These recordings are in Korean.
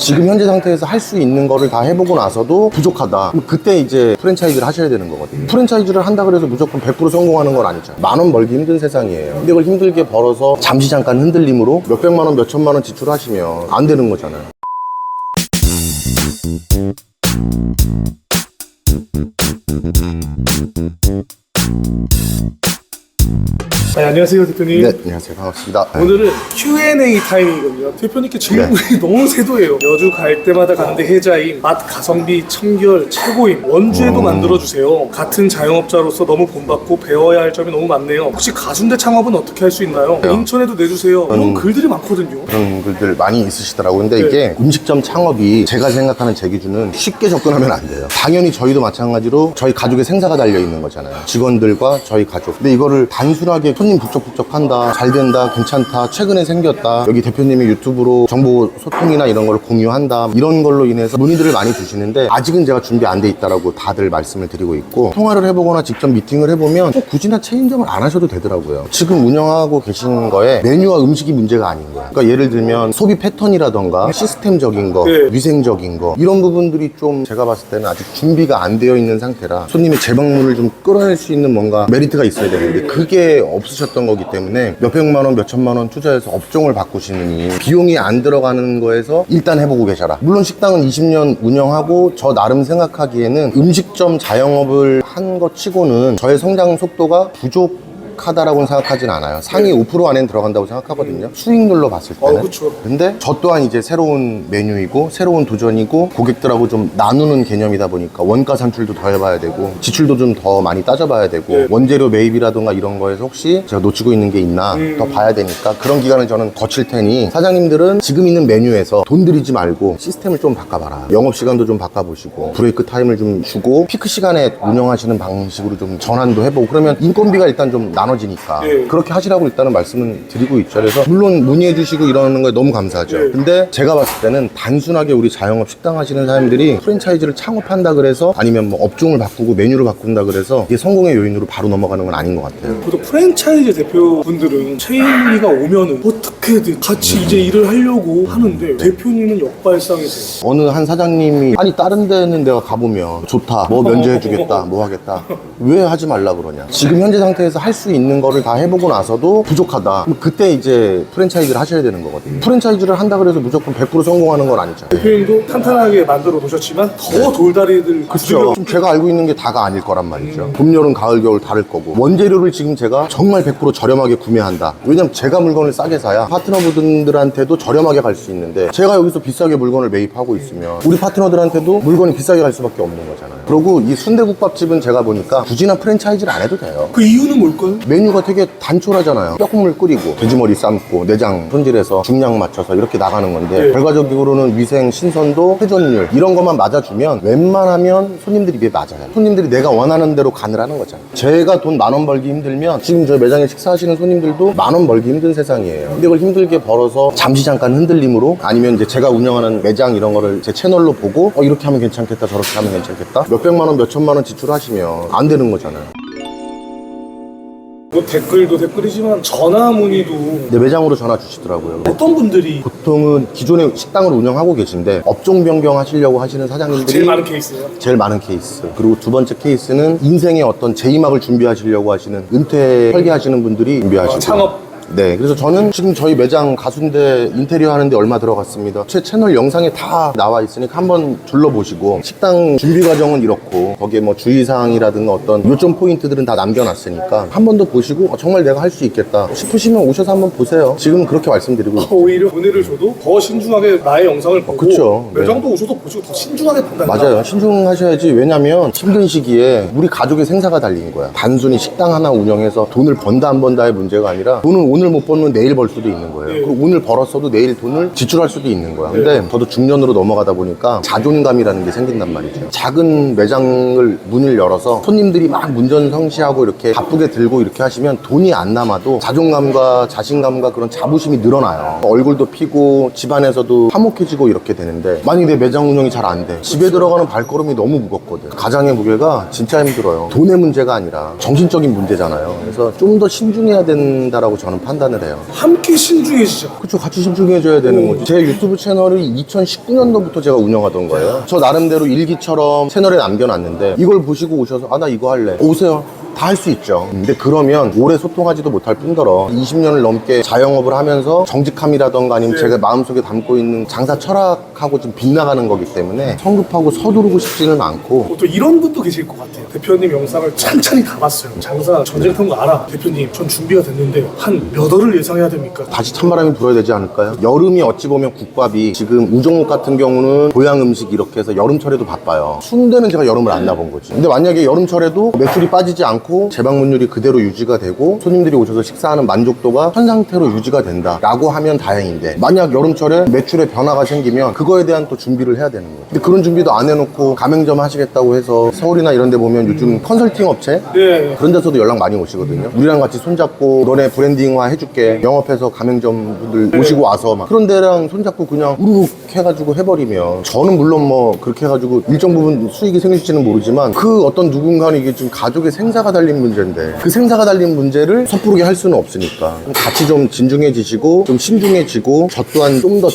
지금 현재 상태에서 할 수 있는 거를 다 해보고 나서도 부족하다. 그럼 그때 이제 프랜차이즈를 하셔야 되는 거거든요. 프랜차이즈를 한다 그래서 무조건 100% 성공하는 건 아니죠. 10,000원 벌기 힘든 세상이에요. 근데 그걸 힘들게 벌어서 잠시 잠깐 흔들림으로 몇백만 원, 몇천만 원 지출하시면 안 되는 거잖아요. 네, 안녕하세요 대표님. 네, 안녕하세요. 반갑습니다. 오늘은 Q&A 타임이거든요. 대표님께 질문이 너무 세도예요. 여주 갈 때마다 가는데 해자임, 맛 가성비 청결 최고임, 원주에도 만들어주세요. 같은 자영업자로서 너무 본받고 배워야 할 점이 너무 많네요. 혹시 가순대 창업은 어떻게 할 수 있나요? 인천에도 내주세요. 이런 글들이 많거든요. 그런 글들 많이 있으시더라고요. 근데 네. 이게 음식점 창업이 제가 생각하는 제 기준은 쉽게 접근하면 안 돼요. 당연히 저희도 마찬가지로 저희 가족의 생사가 달려 있는 거잖아요. 직원들과 저희 가족. 근데 이거를 단순하게 손님 북적북적한다, 잘 된다, 괜찮다, 최근에 생겼다, 여기 대표님이 유튜브로 정보 소통이나 이런 걸 공유한다, 이런 걸로 인해서 문의들을 많이 주시는데 아직은 제가 준비 안 돼 있다라고 다들 말씀을 드리고 있고, 통화를 해보거나 직접 미팅을 해보면 꼭 굳이나 체인점을 안 하셔도 되더라고요. 지금 운영하고 계신 거에 메뉴와 음식이 문제가 아닌 거예요. 그러니까 예를 들면 소비 패턴이라던가 시스템적인 거, 네. 위생적인 거, 이런 부분들이 좀 제가 봤을 때는 아직 준비가 안 되어 있는 상태라 손님의 재방문을 좀 끌어낼 수 있는 뭔가 메리트가 있어야 되는데 그게 없으셨던 거기 때문에 몇백만 원, 몇천만 원 투자해서 업종을 바꾸시느니 비용이 안 들어가는 거에서 일단 해보고 계셔라. 물론 식당은 20년 운영하고 저 나름 생각하기에는 음식점 자영업을 한 것 치고는 저의 성장 속도가 부족하다라고는 생각하진 않아요. 상위 5% 안에는 들어간다고 생각하거든요. 수익률로 봤을 때는. 그렇죠. 근데 저 또한 이제 새로운 메뉴이고 새로운 도전이고 고객들하고 좀 나누는 개념이다 보니까 원가 산출도 더 해봐야 되고 지출도 좀 더 많이 따져봐야 되고 네. 원재료 매입이라던가 이런 거에서 혹시 제가 놓치고 있는 게 있나 더 봐야 되니까 그런 기간을 저는 거칠 테니 사장님들은 지금 있는 메뉴에서 돈 들이지 말고 시스템을 좀 바꿔봐라. 영업시간도 좀 바꿔보시고 브레이크 타임을 좀 주고 피크 시간에 운영하시는 방식으로 좀 전환도 해보고 그러면 인건비가 일단 좀 나눠지니까 네. 그렇게 하시라고 일단은 말씀을 드리고 있죠. 그래서 물론 문의해 주시고 이러는 거에 너무 감사하죠. 네. 근데 제가 봤을 때는 단순하게 우리 자영업 식당 하시는 사람들이 프랜차이즈를 창업한다 그래서 아니면 뭐 업종을 바꾸고 메뉴를 바꾼다 그래서 이게 성공의 요인으로 바로 넘어가는 건 아닌 것 같아요. 보통 프랜차이즈 대표분들은 체인리가 오면은 어떻게든 같이 이제 일을 하려고 하는데 대표님은 역발상이세요. 어느 한 사장님이 아니 다른 데는 내가 가보면 좋다, 뭐 면제해 주겠다, 뭐 하겠다, 왜 하지 말라 그러냐. 지금 현재 상태에서 할 수 있는 거를 다 해보고 나서도 부족하다. 그럼 그때 이제 프랜차이즈를 하셔야 되는 거거든요. 프랜차이즈를 한다 그래서 무조건 100% 성공하는 건 아니죠. 대표님도 탄탄하게 만들어 놓으셨지만 더 돌다리들 그렇죠. 좀 제가 알고 있는 게 다가 아닐 거란 말이죠. 봄, 여름, 가을, 겨울 다를 거고 원재료를 지금 제가 정말 100% 저렴하게 구매한다. 왜냐면 제가 물건을 싸게 사야 파트너분들한테도 저렴하게 갈 수 있는데 제가 여기서 비싸게 물건을 매입하고 있으면 우리 파트너들한테도 물건이 비싸게 갈 수밖에 없는 거잖아요. 그리고 이 순대국밥집은 제가 보니까 굳이나 프랜차이즈를 안 해도 돼요. 그 이유는 뭘까요? 메뉴가 되게 단촐하잖아요. 뼈국물 끓이고 돼지머리 삶고 내장 손질해서 중량 맞춰서 이렇게 나가는 건데 네. 결과적으로는 위생, 신선도, 회전율 이런 것만 맞아주면 웬만하면 손님들이 입에 맞아요. 손님들이 내가 원하는 대로 간을 하는 거잖아요. 제가 돈 10,000원 벌기 힘들면 지금 저희 매장에 식사하시는 손님들도 10,000원 벌기 힘든 세상이에요. 근데 그걸 힘들게 벌어서 잠시 잠깐 흔들림으로 아니면 이제 제가 운영하는 매장 이런 거를 제 채널로 보고 이렇게 하면 괜찮겠다 저렇게 하면 괜찮겠다 몇백만 원, 몇천만 원 지출하시면 안 되는 거잖아요. 뭐 댓글도 댓글이지만 전화 문의도 내 매장으로 전화 주시더라고요. 어떤 분들이 보통은 기존에 식당을 운영하고 계신데 업종 변경하시려고 하시는 사장님들이 제일 많은 케이스예요? 제일 많은 케이스. 그리고 두 번째 케이스는 인생의 어떤 제2막을 준비하시려고 하시는 은퇴 설계하시는 분들이 준비하시고 창업. 네, 그래서 저는 지금 저희 매장 가순대 인테리어 하는데 얼마 들어갔습니다. 제 채널 영상에 다 나와 있으니까 한번 둘러보시고 식당 준비 과정은 이렇고 거기에 뭐 주의사항이라든가 어떤 요점 포인트들은 다 남겨놨으니까 한 번 더 보시고 정말 내가 할 수 있겠다 싶으시면 오셔서 한번 보세요. 지금은 그렇게 말씀드리고 있어요. 오히려 문의를 줘도 더 신중하게 나의 영상을 보고 그쵸. 네. 매장도 오셔서 보시고 더 신중하게 판단한다. 맞아요. 신중하셔야지. 왜냐면 힘든 시기에 우리 가족의 생사가 달린 거야. 단순히 식당 하나 운영해서 돈을 번다 안 번다의 문제가 아니라 돈은 오늘 못 벌면 내일 벌 수도 있는 거예요. 네. 그리고 오늘 벌었어도 내일 돈을 지출할 수도 있는 거야. 근데 저도 중년으로 넘어가다 보니까 자존감이라는 게 생긴단 말이죠. 작은 매장을 문을 열어서 손님들이 막 문전성시하고 이렇게 바쁘게 들고 이렇게 하시면 돈이 안 남아도 자존감과 자신감과 그런 자부심이 늘어나요. 얼굴도 피고 집안에서도 화목해지고 이렇게 되는데 만약에 내 매장 운영이 잘 안 돼. 집에 들어가는 발걸음이 너무 무겁거든. 가장의 무게가 진짜 힘들어요. 돈의 문제가 아니라 정신적인 문제잖아요. 그래서 좀 더 신중해야 된다라고 저는 판단을 해요. 함께 신중해지죠. 그쵸, 같이 신중해줘야 되는 거지. 제 유튜브 채널이 2019년도부터 제가 운영하던 거예요. 저 나름대로 일기처럼 채널에 남겨놨는데 이걸 보시고 오셔서 아 나 이거 할래, 오세요. 다 할 수 있죠. 근데 그러면 오래 소통하지도 못할 뿐더러 20년을 넘게 자영업을 하면서 정직함이라던가 아니면 제가 마음속에 담고 있는 장사 철학하고 좀 빗나가는 거기 때문에 성급하고 서두르고 싶지는 않고. 또 이런 분도 계실 것 같아요. 대표님 영상을 찬찬히 다 봤어요. 장사 전쟁터인 거 알아. 대표님 전 준비가 됐는데 한 몇 월을 예상해야 됩니까? 다시 찬바람이 불어야 되지 않을까요? 여름이 어찌 보면 국밥이, 지금 우정국 같은 경우는 보양 음식 이렇게 해서 여름철에도 바빠요. 순대는 제가 여름을 안 나본 거지. 근데 만약에 여름철에도 매출이 빠지지 않고 재방문율이 그대로 유지가 되고 손님들이 오셔서 식사하는 만족도가 현 상태로 유지가 된다 라고 하면 다행인데, 만약 여름철에 매출에 변화가 생기면 그거에 대한 또 준비를 해야 되는 거예요. 근데 그런 준비도 안 해놓고 가맹점 하시겠다고 해서 서울이나 이런 데 보면 요즘 컨설팅 업체 네. 그런 데서도 연락 많이 오시거든요. 우리랑 같이 손잡고 너네 브랜딩화 해줄게, 영업해서 가맹점 분들 모시고 와서 막 그런 데랑 손잡고 그냥 우르륵 해가지고 해버리면, 저는 물론 뭐 그렇게 해가지고 일정 부분 수익이 생길지는 모르지만 그 어떤 누군가는 이게 좀 가족의 생사가 달린 문제인데 그 생사가 달린 문제를 섣부르게 할 수는 없으니까 같이 좀 진중해지시고 좀 신중해지고, 저 또한 좀 더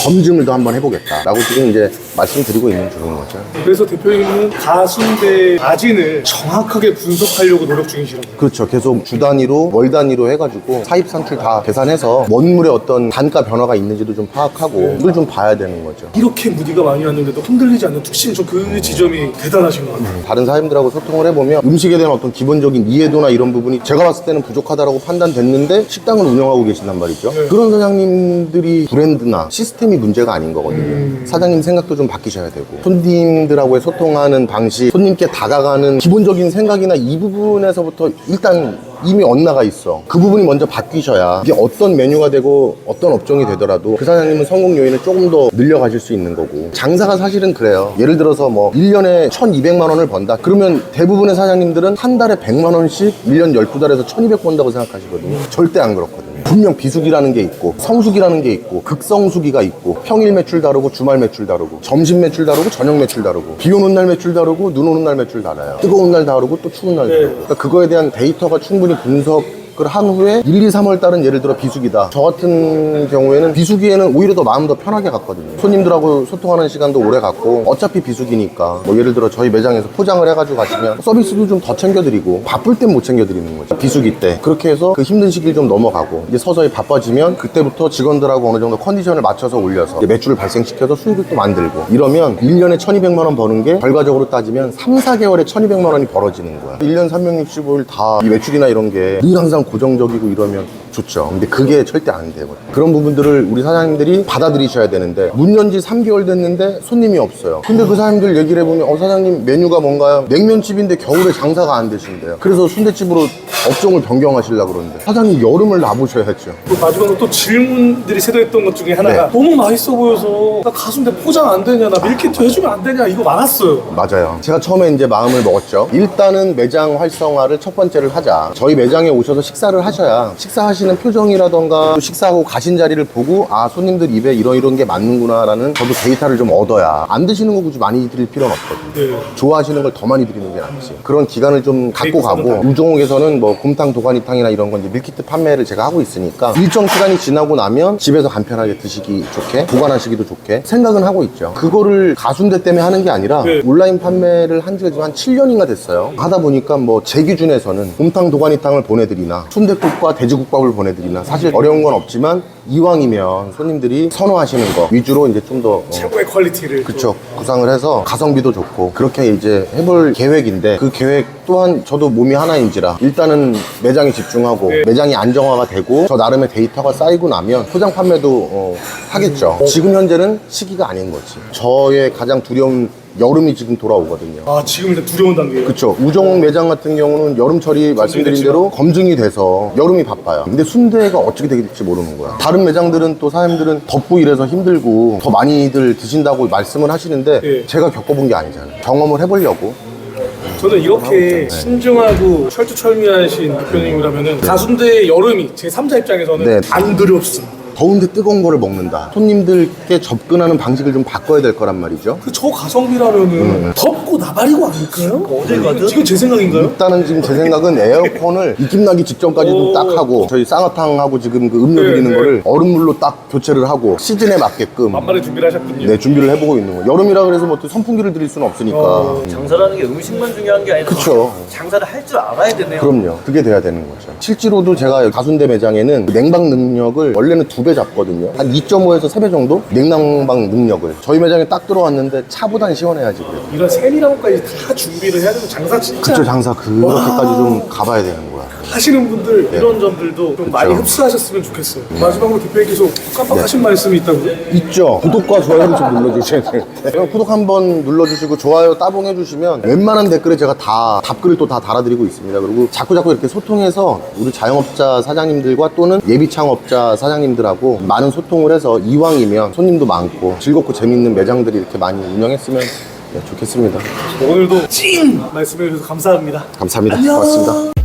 검증을 더 한번 해보겠다 라고 지금 이제 말씀드리고 있는 중인 거죠. 그래서 대표님은 가순대 마진을 정확하게 분석하려고 노력 중이시라고요. 그렇죠. 계속 주 단위로 월 단위로 해가지고 사입 산출 다 계산해서 원물에 어떤 단가 변화가 있는지도 좀 파악하고 이걸 좀 봐야 되는 거죠. 이렇게 무디가 많이 왔는데도 흔들리지 않는 특신, 저 그 지점이 대단하신 것 같아요. 다른 사장님들하고 소통을 해보면 음식에 대한 어떤 기본적인 이해도나 이런 부분이 제가 봤을 때는 부족하다라고 판단됐는데 식당을 운영하고 계신단 말이죠. 그런 사장님들이 브랜드나 시스템이 문제가 아닌 거거든요. 사장님 생각도 좀 바뀌셔야 되고, 손님들하고의 소통하는 방식, 손님께 다가가는 기본적인 생각이나 이 부분에서부터 일단 이미 엇나가 있어. 그 부분이 먼저 바뀌셔야 이게 어떤 메뉴가 되고 어떤 업종이 되더라도 그 사장님은 성공 요인을 조금 더 늘려가실 수 있는 거고. 장사가 사실은 그래요. 예를 들어서 뭐 1년에 1,200만 원을 번다 그러면 대부분의 사장님들은 한 달에 100만 원씩 1년 12달에서 1,200 번다고 생각하시거든요. 절대 안 그렇거든요. 분명 비수기라는 게 있고 성수기라는 게 있고 극성수기가 있고, 평일 매출 다르고 주말 매출 다르고 점심 매출 다르고 저녁 매출 다르고, 비 오는 날 매출 다르고 눈 오는 날 매출 달라요. 뜨거운 날 다르고 또 추운 날 다르고. 그러니까 그거에 대한 데이터가 충분히 분석을 한 후에 1, 2, 3월 달은 예를 들어 비수기다. 저 같은 경우에는 비수기에는 오히려 더 마음 더 편하게 갔거든요. 손님들하고 소통하는 시간도 오래 갔고, 어차피 비수기니까 뭐 예를 들어 저희 매장에서 포장을 해가지고 가시면 서비스도 좀 더 챙겨드리고, 바쁠 땐 못 챙겨드리는 거죠. 비수기 때 그렇게 해서 그 힘든 시기를 좀 넘어가고, 이제 서서히 바빠지면 그때부터 직원들하고 어느 정도 컨디션을 맞춰서 올려서 이제 매출을 발생시켜서 수익을 또 만들고, 이러면 1년에 1,200만 원 버는 게 결과적으로 따지면 3, 4개월에 1,200만 원이 벌어지는 거야. 1년 365일 다 이 매출이나 이런 게 늘 항상 고정적이고 이러면 좋죠. 근데 그게 절대 안 되거든요. 그런 부분들을 우리 사장님들이 받아들이셔야 되는데, 문 연지 3개월 됐는데 손님이 없어요. 근데 그 사장님들 얘기를 해보면 사장님 메뉴가 뭔가요? 냉면집인데 겨울에 장사가 안 되신대요. 그래서 순대집으로 업종을 변경하시려고 그러는데, 사장님 여름을 놔보셔야죠. 또 마지막으로 또 질문들이 쇄도했던 것 중에 하나가 너무 맛있어 보여서 나 가순대 포장 안 되냐, 나 밀키트 해주면 안 되냐, 이거 많았어요. 맞아요. 제가 처음에 이제 마음을 먹었죠. 일단은 매장 활성화를 첫 번째를 하자. 저희 매장에 오셔서 식사를 하셔야 식사하시는 표정이라던가 또 식사하고 가신 자리를 보고 손님들 입에 이런 게 맞는구나 라는 저도 데이터를 좀 얻어야, 안 드시는 거 굳이 많이 드릴 필요는 없거든요. 좋아하시는 걸 더 많이 드리는 게 낫지. 그런 기간을 좀 갖고 가고, 우종옥에서는 뭐 곰탕, 도가니탕이나 이런 건 이제 밀키트 판매를 제가 하고 있으니까 일정 시간이 지나고 나면 집에서 간편하게 드시기 좋게, 보관하시기도 좋게 생각은 하고 있죠. 그거를 가순대 때문에 하는 게 아니라 온라인 판매를 한 지가 지금 한 7년인가 됐어요. 하다 보니까 뭐 제 기준에서는 곰탕, 도가니탕을 보내드리나 순댓국과 돼지국밥을 보내드리나 사실 어려운 건 없지만, 이왕이면 손님들이 선호하시는 거 위주로 이제 좀 더 최고의 퀄리티를 그쵸, 구상을 해서 가성비도 좋고 그렇게 이제 해볼 계획인데, 그 계획 또한 저도 몸이 하나인지라 일단은 매장에 집중하고 매장이 안정화가 되고 저 나름의 데이터가 쌓이고 나면 포장 판매도 하겠죠. 지금 현재는 시기가 아닌 거지. 저의 가장 두려운 여름이 지금 돌아오거든요. 지금 일단 두려운 단계예요. 그쵸. 우정옥 매장 같은 경우는 여름철이 말씀드린 대로 검증이 돼서 여름이 바빠요. 근데 순대가 어떻게 될지 모르는 거야. 다른 매장들은 또 사장님들은 덥고 이래서 힘들고 더 많이들 드신다고 말씀을 하시는데 제가 겪어본 게 아니잖아요. 경험을 해보려고. 저는 이렇게 신중하고 철두철미하신 대표님이라면은 가순대의 여름이 제 3자 입장에서는 안 두렵습니다. 더운데 뜨거운 거를 먹는다. 손님들께 접근하는 방식을 좀 바꿔야 될 거란 말이죠. 저 가성비라면은 덥고 나발이고 아닐까요? 어딜 가든? 지금 제 생각인가요? 일단은 지금 제 생각은 에어컨을 입김나기 직전까지도 딱 하고 저희 쌍화탕하고 지금 그 음료 네, 드리는 네. 거를 얼음물로 딱 교체를 하고 시즌에 맞게끔 만반의 준비를 하셨군요. 네, 준비를 해보고 있는 거예요. 여름이라 그래서 뭐 또 선풍기를 드릴 수는 없으니까. 장사라는 게 음식만 중요한 게 아니라 그쵸. 장사를 할 줄 알아야 되네요. 그럼요. 그게 돼야 되는 거죠. 실제로도 제가 가순대 매장에는 냉방 능력을 원래는 2배 잡거든요. 한 2.5에서 3배 정도? 냉방방 능력을. 저희 매장에 딱 들어왔는데 차보단 시원해야지 그래요. 이런 세밀한 것까지 다 준비를 해야 되고 장사 진짜 그쵸, 장사 그렇게까지 좀 가봐야 되는 거야. 하시는 분들 이런 점들도 좀 많이 흡수하셨으면 좋겠어요. 마지막으로 대표님께서 깜빡하신 말씀이 있다고요? 있죠. 구독과 좋아요를 좀 눌러주셔야 되는데 그냥 구독 한번 눌러주시고 좋아요 따봉해주시면 웬만한 댓글에 제가 다 답글을 또 다 달아드리고 있습니다. 그리고 자꾸 이렇게 소통해서 우리 자영업자 사장님들과 또는 예비 창업자 사장님들하고 많은 소통을 해서 이왕이면 손님도 많고 즐겁고 재밌는 매장들이 이렇게 많이 운영했으면 좋겠습니다. 오늘도 찐 말씀해 주셔서 감사합니다. 감사합니다. 고맙습니다.